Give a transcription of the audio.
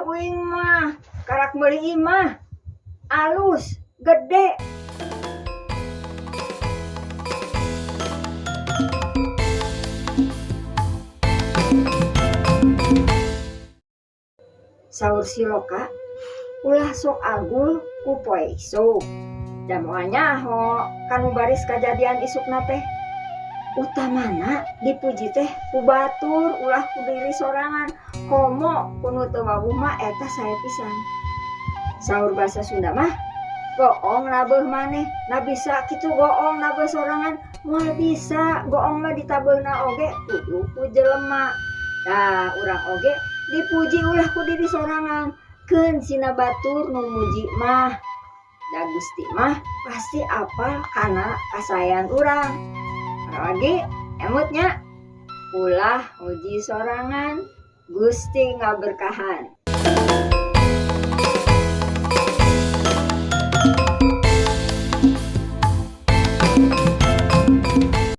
uing mah karak meuli imah alus gede. Saur si Loka, ulah sok agul ku poe isuk. Da moal nyaho kanu baris kajadian isukna teh. Utamana dipuji teh ku batur ulah ku diri sorangan. Komo kunu teu wawuh mah eta sae pisan. Saur basa Sunda mah, goong nabeuh maneh. Na bisa kitu goong nabeuh sorangan, moal bisa goong mah ditabeuhna oge kudu ku jelema. Nah, urang oge dipuji ulah ku diri sorangan. Keun sina batur nu muji mah. Da Gusti mah pasti apal kana kasayan urang. Lagi emutnya ulah muji sorangan Gusti ngaberkahan.